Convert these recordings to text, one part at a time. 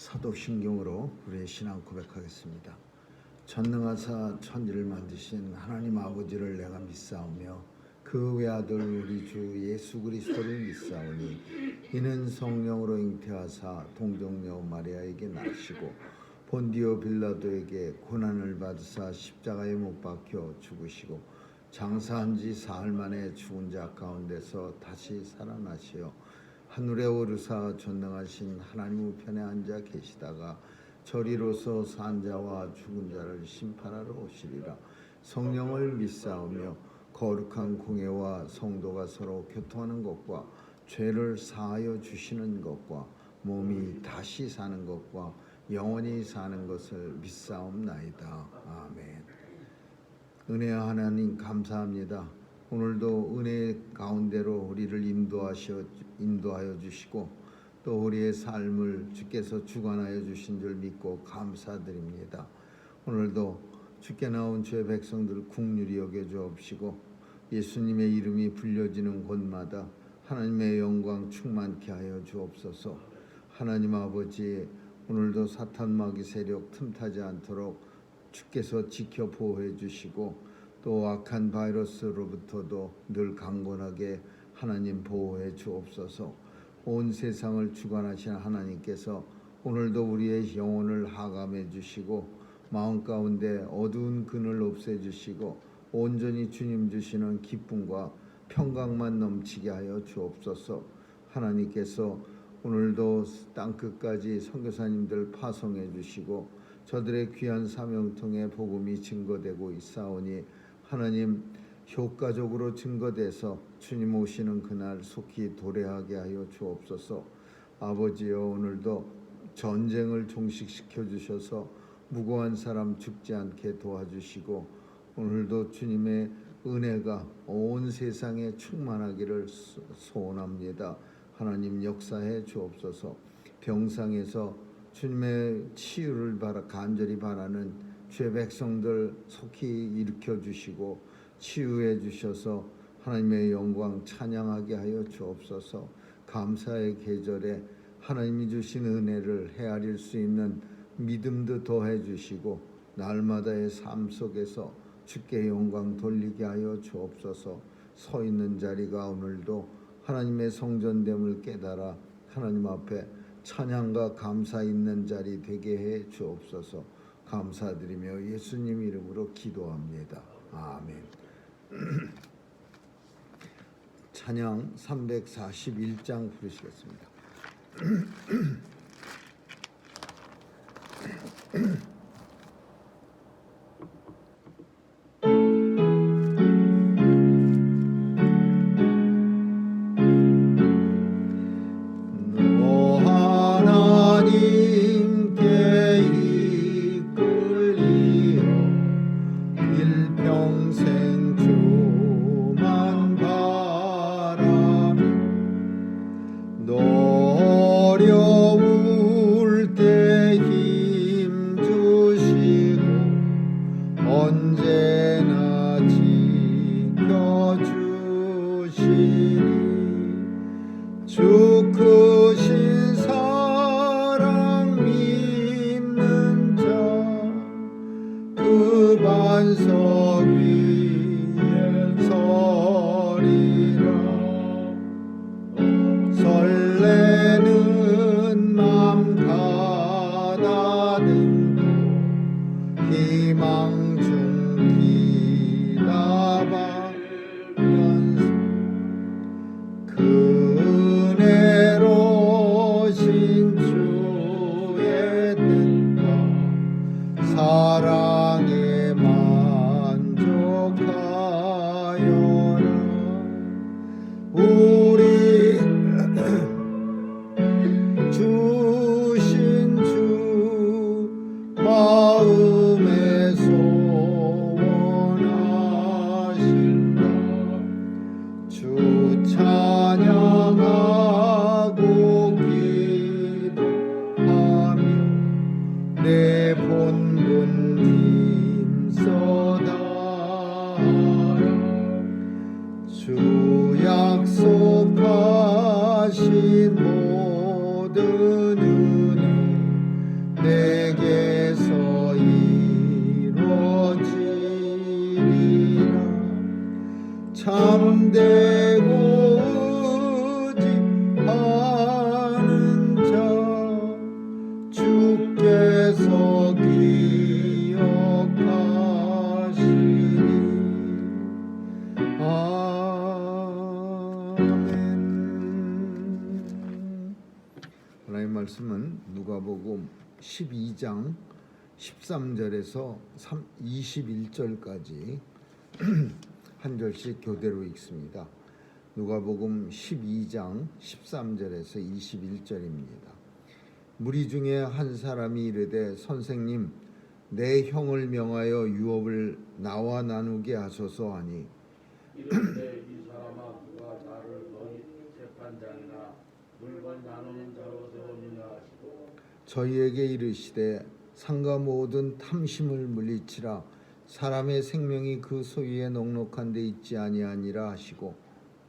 사도신경으로 우리의 신앙 고백하겠습니다. 전능하사 천지를 만드신 하나님 아버지를 내가 믿사오며 그 외아들 우리 주 예수 그리스도를 믿사오니 이는 성령으로 잉태하사 동정녀 마리아에게 나시고 본디오 빌라도에게 고난을 받으사 십자가에 못 박혀 죽으시고 장사한 지 사흘 만에 죽은 자 가운데서 다시 살아나시어 하늘에 오르사 전능하신 하나님 우편에 앉아 계시다가 저리로서 산 자와 죽은 자를 심판하러 오시리라. 성령을 믿사오며 거룩한 공예와 성도가 서로 교통하는 것과 죄를 사하여 주시는 것과 몸이 다시 사는 것과 영원히 사는 것을 믿사옵나이다. 아멘. 은혜의 하나님 감사합니다. 오늘도 은혜 가운데로 우리를 인도하여 주시고 또 우리의 삶을 주께서 주관하여 주신 줄 믿고 감사드립니다. 오늘도 주께 나온 주의 백성들을 긍휼히 여겨 주옵시고 예수님의 이름이 불려지는 곳마다 하나님의 영광 충만케 하여 주옵소서. 하나님 아버지, 오늘도 사탄 마귀 세력 틈타지 않도록 주께서 지켜 보호해 주시고 또 악한 바이러스로부터도 늘 강건하게 하나님 보호해 주옵소서. 온 세상을 주관하시는 하나님께서 오늘도 우리의 영혼을 하감해 주시고 마음 가운데 어두운 근을 없애 주시고 온전히 주님 주시는 기쁨과 평강만 넘치게 하여 주옵소서. 하나님께서 오늘도 땅끝까지 선교사님들 파송해 주시고 저들의 귀한 사명통에 복음이 증거되고 있사오니 하나님 효과적으로 증거돼서 주님 오시는 그날 속히 도래하게 하여 주옵소서. 아버지여, 오늘도 전쟁을 종식시켜 주셔서 무고한 사람 죽지 않게 도와주시고 오늘도 주님의 은혜가 온 세상에 충만하기를 소원합니다. 하나님 역사해 주옵소서. 병상에서 주님의 치유를 간절히 바라는 주의 백성들 속히 일으켜 주시고 치유해 주셔서 하나님의 영광 찬양하게 하여 주옵소서. 감사의 계절에 하나님이 주신 은혜를 헤아릴 수 있는 믿음도 더해 주시고 날마다의 삶 속에서 주께 영광 돌리게 하여 주옵소서. 서 있는 자리가 오늘도 하나님의 성전됨을 깨달아 하나님 앞에 찬양과 감사 있는 자리 되게 해 주옵소서. 감사드리며 예수님 이름으로 기도합니다. 아멘. 찬양 341장 부르시겠습니다. 노려 하나님 말씀은 누가복음 12장 13절에서 21절까지 한 절씩 교대로 읽습니다. 누가복음 12장 13절에서 21절입니다. 무리 중에 한 사람이 이르되 선생님 내 형을 명하여 유업을 나와 나누게 하소서 하니 이르되 이 사람아 누가 나를 너희 재판장이나 물건 나누는 자로 세웠느냐 하시고 저희에게 이르시되 상가 모든 탐심을 물리치라 사람의 생명이 그 소유에 넉넉한 데 있지 아니하니라 하시고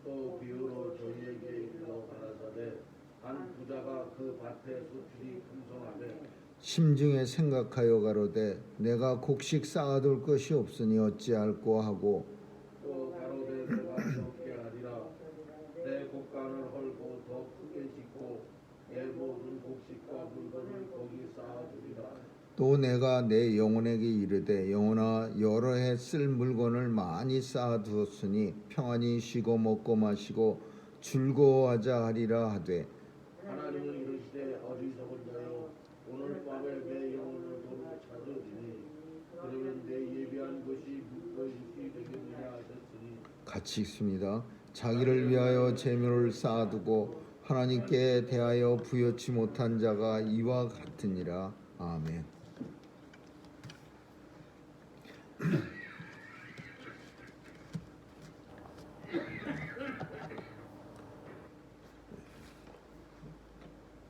또 비유로 저희에게 이르러 가라사대 한 부자가 그 밭에 소출이 풍성하되 심중에 생각하여 가로되 내가 곡식 쌓아둘 것이 없으니 어찌할꼬 하고 또 가로되 내가 적게 하리라 내 곡간을 헐고 더 크게 짓고 내 모든 곡식과 물건을 거기 쌓아두리라. 또 내가 내 영혼에게 이르되 영혼아 여러 해 쓸 물건을 많이 쌓아두었으니 평안히 쉬고 먹고 마시고 즐거워하자 하리라 하되 하나님은 이르시되 어리석은 자여 오늘 밤에 내 영혼을 도로 찾으리니 그러면 내 예비한 것이 묻어 있게 되겠느냐 하셨으니 같이 읽습니다. 자기를 위하여 재물을 쌓아두고 하나님께 대하여 부여치 못한 자가 이와 같으니라. 아멘.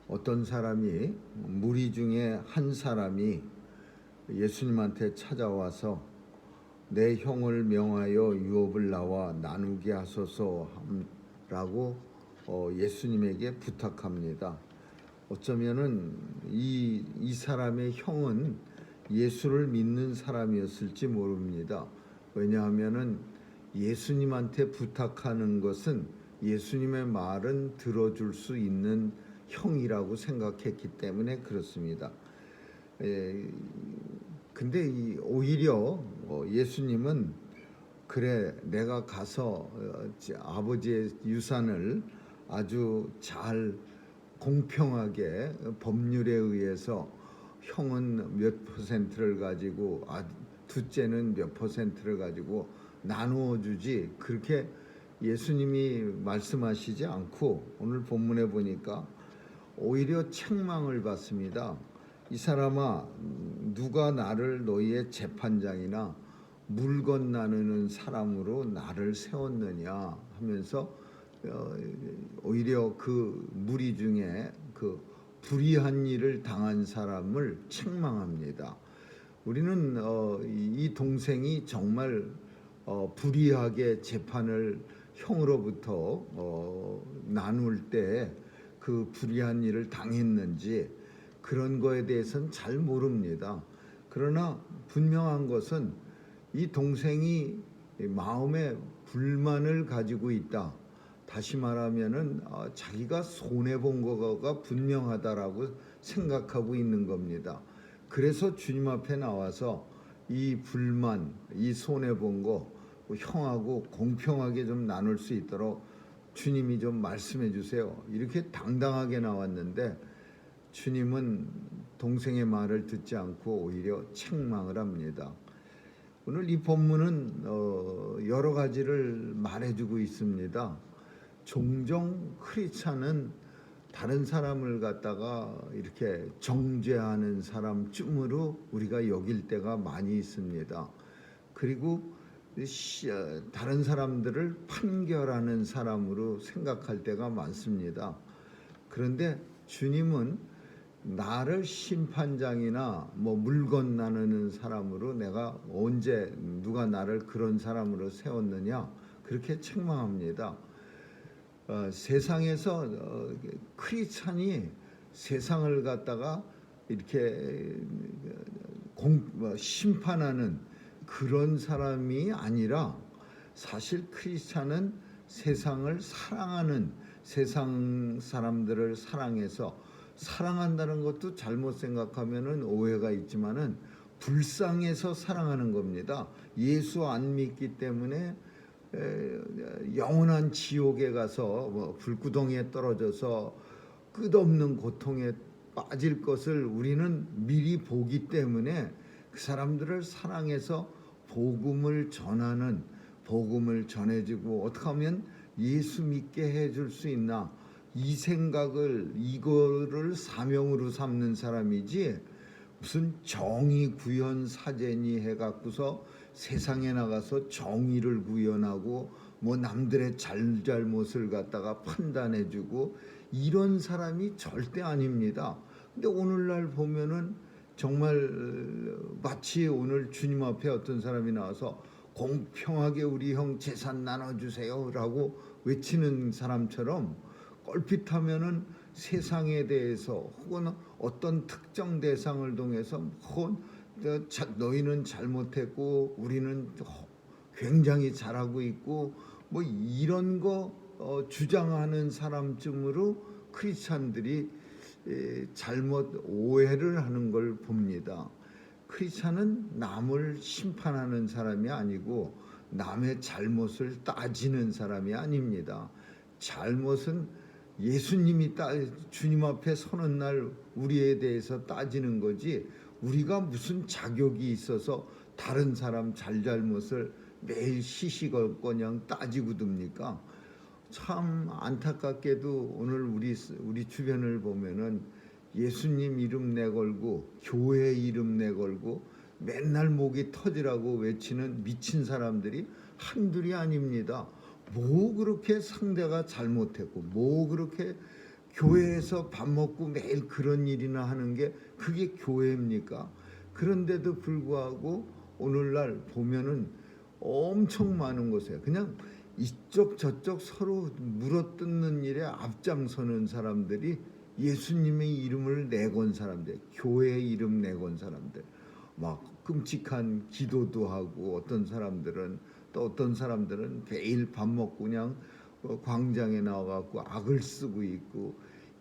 어떤 사람이 무리 중에 한 사람이 예수님한테 찾아와서 내 형을 명하여 유업을 나와 나누게 하소서라고 예수님에게 부탁합니다. 어쩌면은 이 사람의 형은 예수를 믿는 사람이었을지 모릅니다. 왜냐하면은 예수님한테 부탁하는 것은 예수님의 말은 들어줄 수 있는 형이라고 생각했기 때문에 그렇습니다. 근데 오히려 예수님은 그래 내가 가서 아버지의 유산을 아주 잘 공평하게 법률에 의해서 형은 몇 퍼센트를 가지고 둘째는 몇 퍼센트를 가지고 나누어 주지 그렇게 예수님이 말씀하시지 않고 오늘 본문에 보니까 오히려 책망을 받습니다. 이 사람아 누가 나를 너희의 재판장이나 물건 나누는 사람으로 나를 세웠느냐 하면서 오히려 그 무리 중에 그 불의한 일을 당한 사람을 책망합니다. 우리는 이 동생이 정말 불의하게 재판을 형으로부터 나눌 때 그 불의한 일을 당했는지 그런 거에 대해서는 잘 모릅니다. 그러나 분명한 것은 이 동생이 마음에 불만을 가지고 있다. 다시 말하면은 자기가 손해 본 거가 분명하다라고 생각하고 있는 겁니다. 그래서 주님 앞에 나와서 이 불만, 이 손해 본 거 형하고 공평하게 좀 나눌 수 있도록 주님이 좀 말씀해 주세요. 이렇게 당당하게 나왔는데 주님은 동생의 말을 듣지 않고 오히려 책망을 합니다. 오늘 이 본문은 여러 가지를 말해주고 있습니다. 종종 크리스찬은 다른 사람을 갖다가 이렇게 정죄하는 사람쯤으로 우리가 여길 때가 많이 있습니다. 그리고 다른 사람들을 판결하는 사람으로 생각할 때가 많습니다. 그런데 주님은 나를 심판장이나 물건 나누는 사람으로 내가 언제 누가 나를 그런 사람으로 세웠느냐 그렇게 책망합니다. 세상에서 크리스찬이 세상을 갖다가 이렇게 심판하는 그런 사람이 아니라 사실 크리스찬은 세상을 사랑하는 세상 사람들을 사랑해서 사랑한다는 것도 잘못 생각하면은 오해가 있지만은 불쌍해서 사랑하는 겁니다. 예수 안 믿기 때문에 영원한 지옥에 가서 불구덩이에 떨어져서 끝없는 고통에 빠질 것을 우리는 미리 보기 때문에 그 사람들을 사랑해서 복음을 전하는, 복음을 전해주고 어떻게 하면 예수 믿게 해줄 수 있나, 이 생각을, 이거를 사명으로 삼는 사람이지, 무슨 정의 구현 사제니 해갖고서 세상에 나가서 정의를 구현하고 뭐 남들의 잘잘못을 갖다가 판단해주고 이런 사람이 절대 아닙니다. 근데 오늘날 보면은 정말 마치 오늘 주님 앞에 어떤 사람이 나와서 공평하게 우리 형 재산 나눠주세요라고 외치는 사람처럼, 껄핏하면은 세상에 대해서 혹은 어떤 특정 대상을 통해서 혹은 너희는 잘못했고 우리는 굉장히 잘하고 있고 뭐 이런 거 주장하는 사람쯤으로 크리스찬들이 잘못 오해를 하는 걸 봅니다. 크리스찬은 남을 심판하는 사람이 아니고 남의 잘못을 따지는 사람이 아닙니다. 잘못은 예수님이 주님 앞에 서는 날 우리에 대해서 따지는 거지, 우리가 무슨 자격이 있어서 다른 사람 잘잘못을 매일 시시kolkor냥 따지고 듭니까? 참 안타깝게도 오늘 우리 주변을 보면은 예수님 이름 내걸고 교회 이름 내걸고 맨날 목이 터지라고 외치는 미친 사람들이 한둘이 아닙니다. 뭐 그렇게 상대가 잘못했고 뭐 그렇게 교회에서 밥 먹고 매일 그런 일이나 하는 게 그게 교회입니까? 그런데도 불구하고 오늘날 보면은 엄청 많은 곳에 그냥 이쪽 저쪽 서로 물어뜯는 일에 앞장서는 사람들이 예수님의 이름을 내건 사람들, 교회의 이름 내건 사람들, 막 끔찍한 기도도 하고 어떤 사람들은 또 어떤 사람들은 매일 밥 먹고 그냥 광장에 나와갖고 악을 쓰고 있고,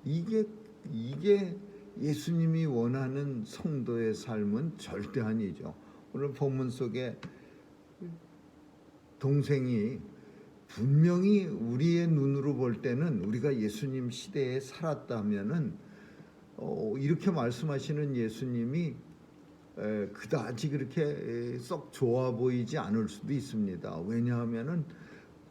이게 예수님이 원하는 성도의 삶은 절대 아니죠. 오늘 본문 속에 동생이 분명히 우리의 눈으로 볼 때는 우리가 예수님 시대에 살았다면은 이렇게 말씀하시는 예수님이 그다지 그렇게 썩 좋아 보이지 않을 수도 있습니다. 왜냐하면은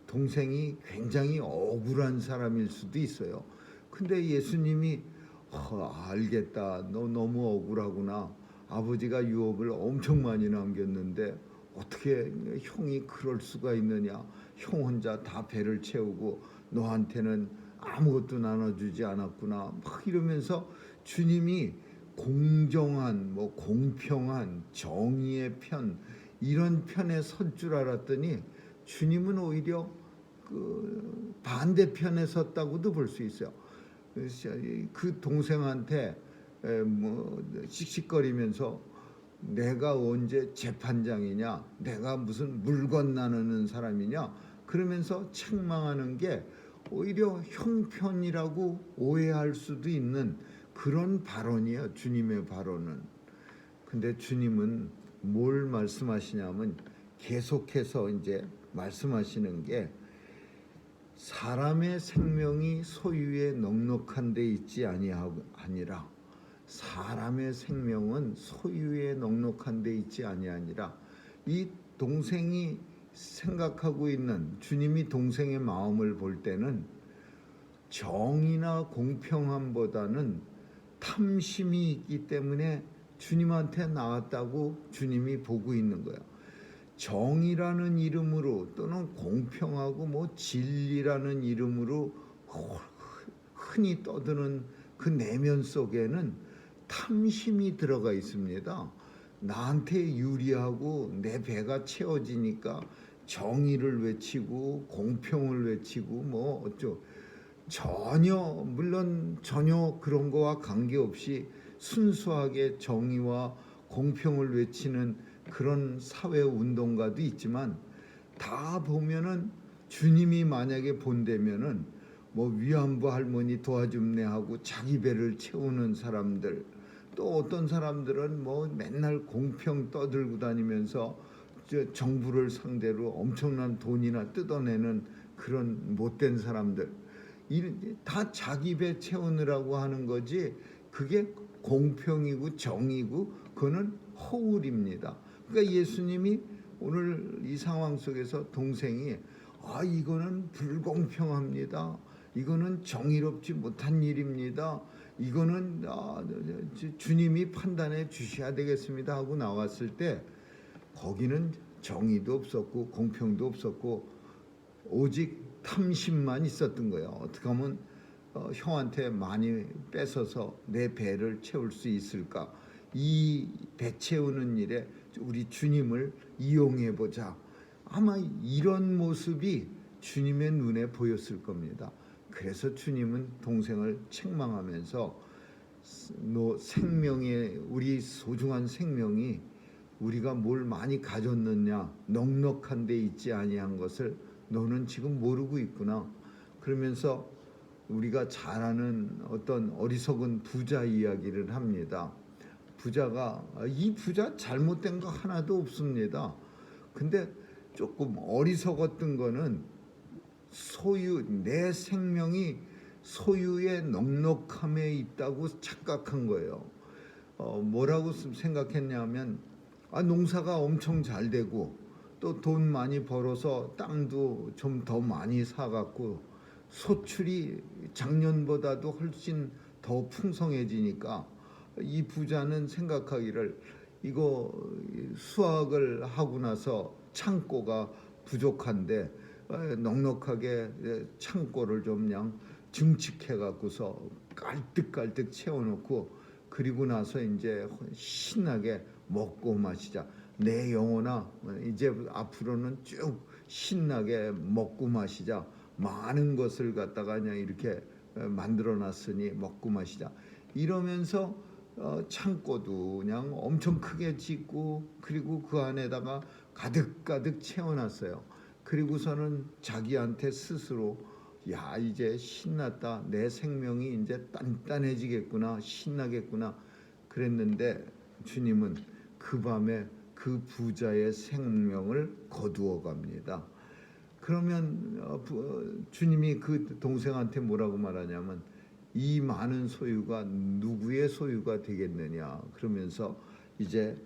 동생이 굉장히 억울한 사람일 수도 있어요. 근데 예수님이 알겠다, 너 너무 억울하구나. 아버지가 유업을 엄청 많이 남겼는데 어떻게 형이 그럴 수가 있느냐. 형 혼자 다 배를 채우고 너한테는 아무것도 나눠주지 않았구나. 막 이러면서 주님이 공정한, 뭐 공평한 정의의 편, 이런 편에 설 줄 알았더니 주님은 오히려 그 반대편에 섰다고도 볼 수 있어요. 그 동생한테 뭐 씩씩거리면서 내가 언제 재판장이냐, 내가 무슨 물건 나누는 사람이냐 그러면서 책망하는 게 오히려 형편이라고 오해할 수도 있는 그런 발언이에요, 주님의 발언은. 근데 주님은 뭘 말씀하시냐면 계속해서 이제 말씀하시는 게, 사람의 생명이 소유에 넉넉한 데 있지 아니라, 사람의 생명은 소유에 넉넉한 데 있지 아니하니라. 이 동생이 생각하고 있는, 주님이 동생의 마음을 볼 때는 정의나 공평함보다는 탐심이 있기 때문에 주님한테 나왔다고 주님이 보고 있는 거예요. 정의라는 이름으로 또는 공평하고 뭐 진리라는 이름으로 흔히 떠드는 그 내면 속에는 탐심이 들어가 있습니다. 나한테 유리하고 내 배가 채워지니까 정의를 외치고 공평을 외치고 뭐 물론 전혀 그런 거와 관계없이 순수하게 정의와 공평을 외치는 그런 사회 운동가도 있지만, 다 보면은 주님이 만약에 본다면은 뭐 위안부 할머니 도와줌내 하고 자기 배를 채우는 사람들, 또 어떤 사람들은 뭐 맨날 공평 떠들고 다니면서 정부를 상대로 엄청난 돈이나 뜯어내는 그런 못된 사람들, 다 자기 배 채우느라고 하는 거지 그게 공평이고 정이고 그거는 허울입니다. 그러니까 예수님이 오늘 이 상황 속에서 동생이 이거는 불공평합니다. 이거는 정의롭지 못한 일입니다. 이거는 주님이 판단해 주셔야 되겠습니다 하고 나왔을 때 거기는 정의도 없었고 공평도 없었고 오직 탐심만 있었던 거예요. 어떻게 하면 형한테 많이 뺏어서 내 배를 채울 수 있을까? 이 배 채우는 일에 우리 주님을 이용해 보자. 아마 이런 모습이 주님의 눈에 보였을 겁니다. 그래서 주님은 동생을 책망하면서 너 생명의 우리 소중한 생명이 우리가 뭘 많이 가졌느냐 넉넉한 데 있지 아니한 것을 너는 지금 모르고 있구나. 그러면서 우리가 잘 아는 어떤 어리석은 부자 이야기를 합니다. 부자가 이 부자 잘못된 거 하나도 없습니다. 근데 조금 어리석었던 거는 내 생명이 소유의 넉넉함에 있다고 착각한 거예요. 뭐라고 생각했냐면 농사가 엄청 잘 되고 또 돈 많이 벌어서 땅도 좀 더 많이 사갖고 소출이 작년보다도 훨씬 더 풍성해지니까 이 부자는 생각하기를 이거 수확을 하고 나서 창고가 부족한데 넉넉하게 창고를 좀 그냥 증축해 갖고서 깔뜩깔뜩 채워놓고 그리고 나서 이제 신나게 먹고 마시자. 내 영혼아 이제 앞으로는 쭉 신나게 먹고 마시자. 많은 것을 갖다가 그냥 이렇게 만들어 놨으니 먹고 마시자. 이러면서 창고도 그냥 엄청 크게 짓고 그리고 그 안에다가 가득가득 채워놨어요. 그리고서는 자기한테 스스로 야 이제 신났다. 내 생명이 이제 단단해지겠구나. 신나겠구나. 그랬는데 주님은 그 밤에 그 부자의 생명을 거두어 갑니다. 그러면 주님이 그 동생한테 뭐라고 말하냐면 이 많은 소유가 누구의 소유가 되겠느냐. 그러면서 이제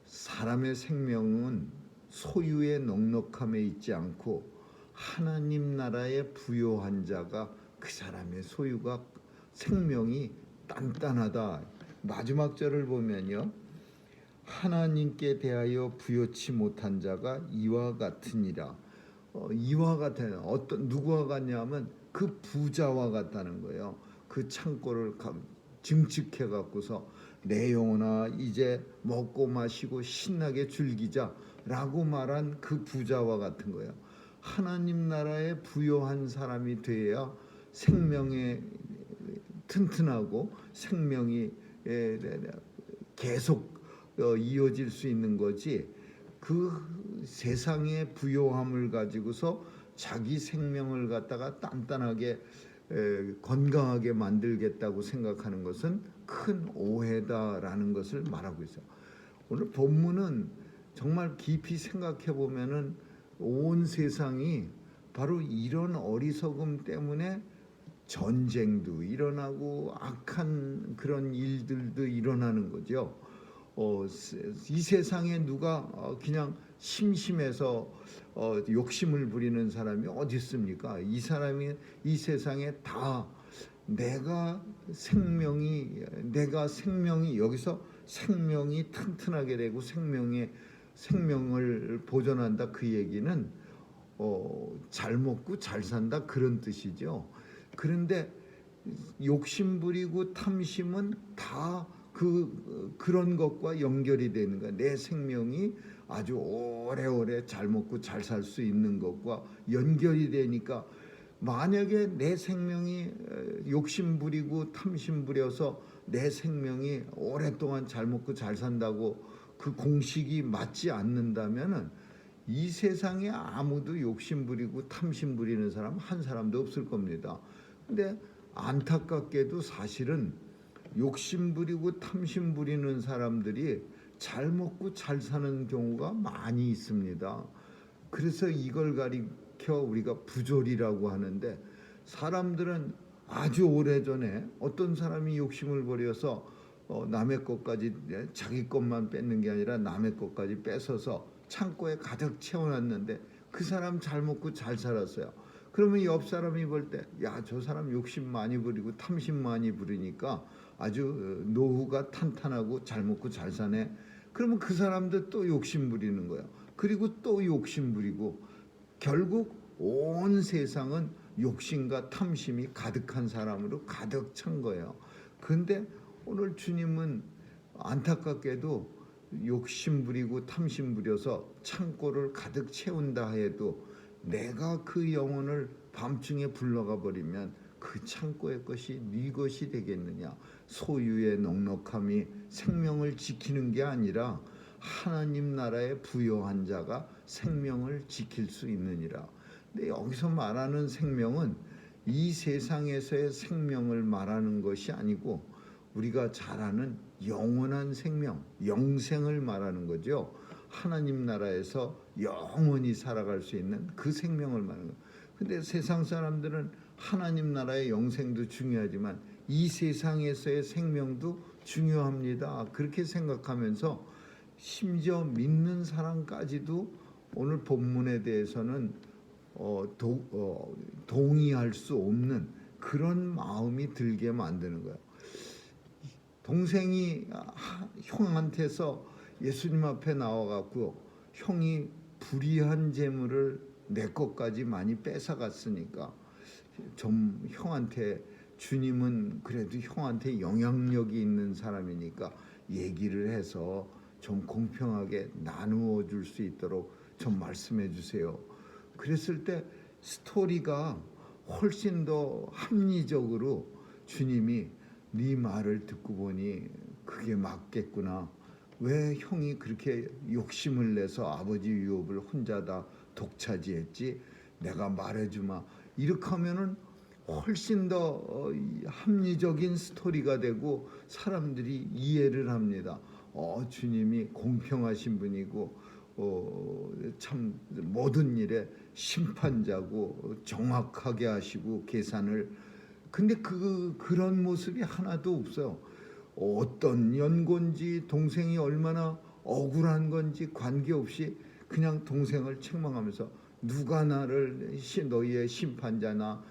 사람의 생명은 소유의 넉넉함에 있지 않고 하나님 나라의 부요한 자가 그 사람의 소유가 생명이 단단하다. 마지막 절을 보면요. 하나님께 대하여 부요치 못한 자가 이와 같으니라. 이와 같은 누구와 같냐면 그 부자와 같다는 거예요. 그 창고를 증축해 갖고서 내 영혼아 이제 먹고 마시고 신나게 즐기자라고 말한 그 부자와 같은 거예요. 하나님 나라에 부요한 사람이 돼야 생명에 튼튼하고 생명이 계속 이어질 수 있는 거지. 그 세상의 부요함을 가지고서 자기 생명을 갖다가 단단하게 건강하게 만들겠다고 생각하는 것은 큰 오해다라는 것을 말하고 있어요. 오늘 본문은 정말 깊이 생각해 보면은 온 세상이 바로 이런 어리석음 때문에 전쟁도 일어나고 악한 그런 일들도 일어나는 거죠. 이 세상에 누가 그냥 심심해서 욕심을 부리는 사람이 어디 있습니까? 이 사람이 이 세상에 다 내가 생명이 여기서 생명이 튼튼하게 되고 생명을 보존한다. 그 얘기는 잘 먹고 잘 산다 그런 뜻이죠. 그런데 욕심 부리고 탐심은 다 그런 것과 연결이 되는 거야. 내 생명이 아주 오래오래 잘 먹고 잘 살 수 있는 것과 연결이 되니까 만약에 내 생명이 욕심 부리고 탐심 부려서 내 생명이 오랫동안 잘 먹고 잘 산다고 그 공식이 맞지 않는다면은 이 세상에 아무도 욕심 부리고 탐심 부리는 사람 한 사람도 없을 겁니다. 근데 안타깝게도 사실은 욕심 부리고 탐심 부리는 사람들이 잘 먹고 잘 사는 경우가 많이 있습니다. 그래서 이걸 가리켜 우리가 부조리라고 하는데 사람들은 아주 오래전에 어떤 사람이 욕심을 부려서 남의 것까지 자기 것만 뺏는 게 아니라 남의 것까지 뺏어서 창고에 가득 채워놨는데 그 사람 잘 먹고 잘 살았어요. 그러면 옆 사람이 볼 때 야, 저 사람 욕심 많이 부리고 탐심 많이 부리니까 아주 노후가 탄탄하고 잘 먹고 잘 사네. 그러면 그 사람도 또 욕심 부리는 거예요. 그리고 또 욕심 부리고 결국 온 세상은 욕심과 탐심이 가득한 사람으로 가득 찬 거예요. 근데 오늘 주님은 안타깝게도 욕심 부리고 탐심 부려서 창고를 가득 채운다 해도 내가 그 영혼을 밤중에 불러가 버리면 그 창고의 것이 네 것이 되겠느냐. 소유의 넉넉함이 생명을 지키는 게 아니라 하나님 나라의 부요한 자가 생명을 지킬 수 있느니라. 근데 여기서 말하는 생명은 이 세상에서의 생명을 말하는 것이 아니고 우리가 잘 아는 영원한 생명, 영생을 말하는 거죠. 하나님 나라에서 영원히 살아갈 수 있는 그 생명을 말하는 거예요. 근데 세상 사람들은 하나님 나라의 영생도 중요하지만 이 세상에서의 생명도 중요합니다. 그렇게 생각하면서 심지어 믿는 사람까지도 오늘 본문에 대해서는 동의할 수 없는 그런 마음이 들게 만드는 거예요. 동생이 형한테서 예수님 앞에 나와갖고 형이 불의한 재물을 내 것까지 많이 뺏어갔으니까 좀 형한테, 주님은 그래도 형한테 영향력이 있는 사람이니까 얘기를 해서 좀 공평하게 나누어 줄 수 있도록 좀 말씀해 주세요. 그랬을 때 스토리가 훨씬 더 합리적으로 주님이 네 말을 듣고 보니 그게 맞겠구나. 왜 형이 그렇게 욕심을 내서 아버지 유업을 혼자 다 독차지했지? 내가 말해주마. 이렇게 하면은 훨씬 더 합리적인 스토리가 되고 사람들이 이해를 합니다. 주님이 공평하신 분이고 참 모든 일에 심판자고 정확하게 하시고 계산을. 근데 그런 모습이 하나도 없어요. 어떤 연고인지 동생이 얼마나 억울한 건지 관계없이 그냥 동생을 책망하면서 누가 나를 너희의 심판자나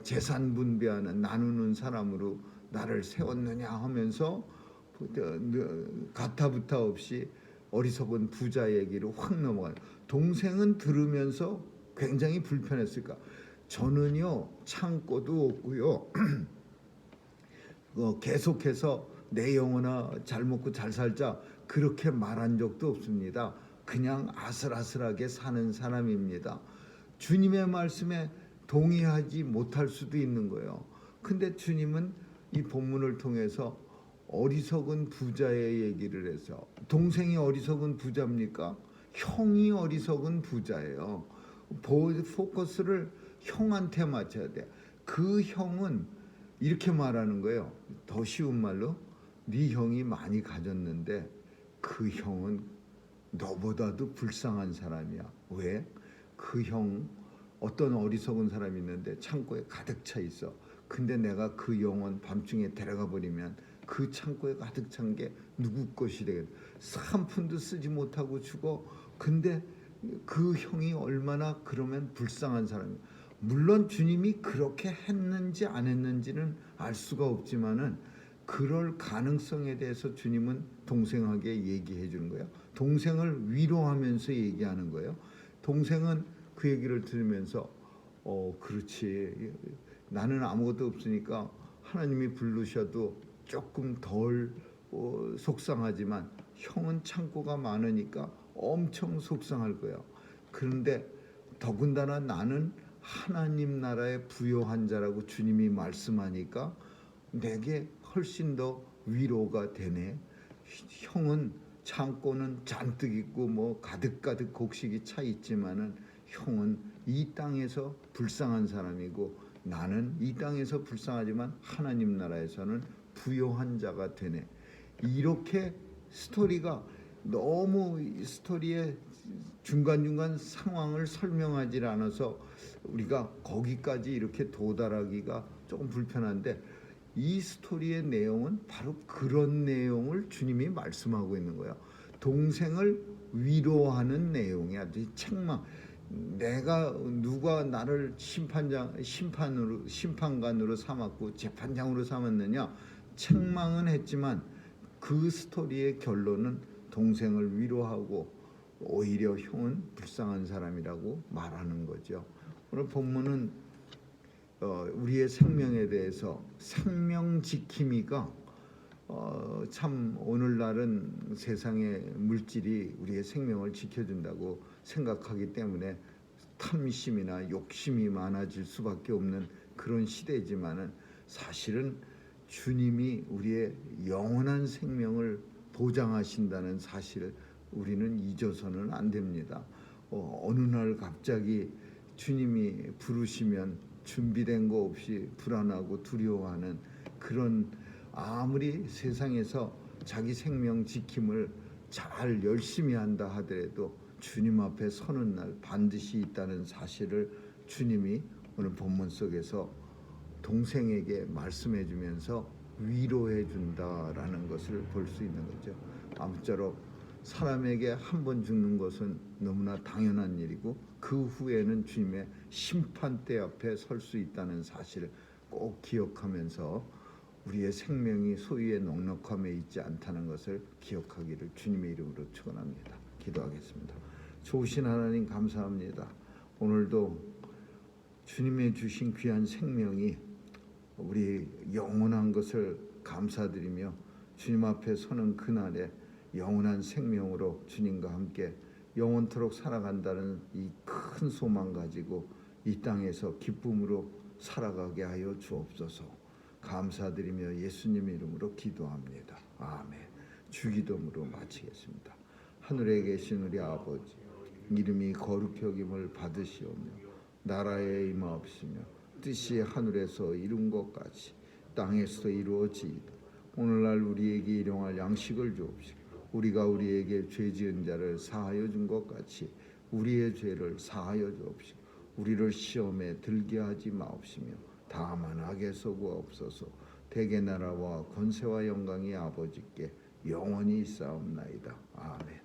재산 분배하는 나누는 사람으로 나를 세웠느냐 하면서 가타부타 없이 어리석은 부자 얘기로 확 넘어가요. 동생은 들으면서 굉장히 불편했을까. 저는요 창고도 없고요 계속해서 내 영혼아 잘 먹고 잘 살자 그렇게 말한 적도 없습니다. 그냥 아슬아슬하게 사는 사람입니다. 주님의 말씀에 동의하지 못할 수도 있는 거예요. 근데 주님은 이 본문을 통해서 어리석은 부자의 얘기를 해서, 동생이 어리석은 부자입니까? 형이 어리석은 부자예요. 포커스를 형한테 맞춰야 돼. 그 형은 이렇게 말하는 거예요. 더 쉬운 말로 네 형이 많이 가졌는데 그 형은 너보다도 불쌍한 사람이야. 왜? 그 형 어떤 어리석은 사람이 있는데 창고에 가득 차 있어. 근데 내가 그 영혼 밤중에 데려가 버리면 그 창고에 가득 찬 게 누구 것이 되겠어? 한 푼도 쓰지 못하고 죽어. 근데 그 형이 얼마나 그러면 불쌍한 사람이야. 물론 주님이 그렇게 했는지 안 했는지는 알 수가 없지만은 그럴 가능성에 대해서 주님은 동생에게 얘기해 주는 거예요. 동생을 위로하면서 얘기하는 거예요. 동생은 그 얘기를 들으면서 그렇지, 나는 아무것도 없으니까 하나님이 부르셔도 조금 덜 속상하지만 형은 창고가 많으니까 엄청 속상할 거예요. 그런데 더군다나 나는 하나님 나라의 부요한 자라고 주님이 말씀하니까 내게 훨씬 더 위로가 되네. 형은 창고는 잔뜩 있고 뭐 가득가득 곡식이 차 있지만은 형은 이 땅에서 불쌍한 사람이고 나는 이 땅에서 불쌍하지만 하나님 나라에서는 부요한 자가 되네. 이렇게 스토리가 너무 스토리에 중간중간 상황을 설명하지 않아서 우리가 거기까지 이렇게 도달하기가 조금 불편한데, 이 스토리의 내용은 바로 그런 내용을 주님이 말씀하고 있는 거예요. 동생을 위로하는 내용이 아주 책망. 내가 누가 나를 심판관으로 삼았고 재판장으로 삼았느냐, 책망은 했지만 그 스토리의 결론은 동생을 위로하고 오히려 형은 불쌍한 사람이라고 말하는 거죠. 오늘 본문은 우리의 생명에 대해서 생명 지킴이가 참 오늘날은 세상의 물질이 우리의 생명을 지켜준다고 생각하기 때문에 탐심이나 욕심이 많아질 수밖에 없는 그런 시대지만은, 사실은 주님이 우리의 영원한 생명을 보장하신다는 사실을 우리는 잊어서는 안 됩니다. 어느 날 갑자기 주님이 부르시면 준비된 거 없이 불안하고 두려워하는 그런, 아무리 세상에서 자기 생명 지킴을 잘 열심히 한다 하더라도 주님 앞에 서는 날 반드시 있다는 사실을 주님이 오늘 본문 속에서 동생에게 말씀해 주면서 위로해 준다라는 것을 볼 수 있는 거죠. 아무쪼록 사람에게 한 번 죽는 것은 너무나 당연한 일이고 그 후에는 주님의 심판대 앞에 설 수 있다는 사실을 꼭 기억하면서 우리의 생명이 소유의 넉넉함에 있지 않다는 것을 기억하기를 주님의 이름으로 축원합니다. 기도하겠습니다. 좋으신 하나님 감사합니다. 오늘도 주님의 주신 귀한 생명이 우리 영원한 것을 감사드리며 주님 앞에 서는 그날에 영원한 생명으로 주님과 함께 영원토록 살아간다는 이 큰 소망 가지고 이 땅에서 기쁨으로 살아가게 하여 주옵소서. 감사드리며 예수님 이름으로 기도합니다. 아멘. 주기도문으로 마치겠습니다. 하늘에 계신 우리 아버지, 이름이 거룩히 여김을 받으시오며 나라에 임하옵시며 뜻이 하늘에서 이룬 것 같이 땅에서도 이루어지이다. 오늘날 우리에게 일용할 양식을 주옵시고 우리가 우리에게 죄 지은 자를 사하여 준 것 같이 우리의 죄를 사하여 주옵시고 우리를 시험에 들게 하지 마옵시며 다만 악에서 구하옵소서. 대개 나라와 권세와 영광이 아버지께 영원히 있사옵나이다. 아멘.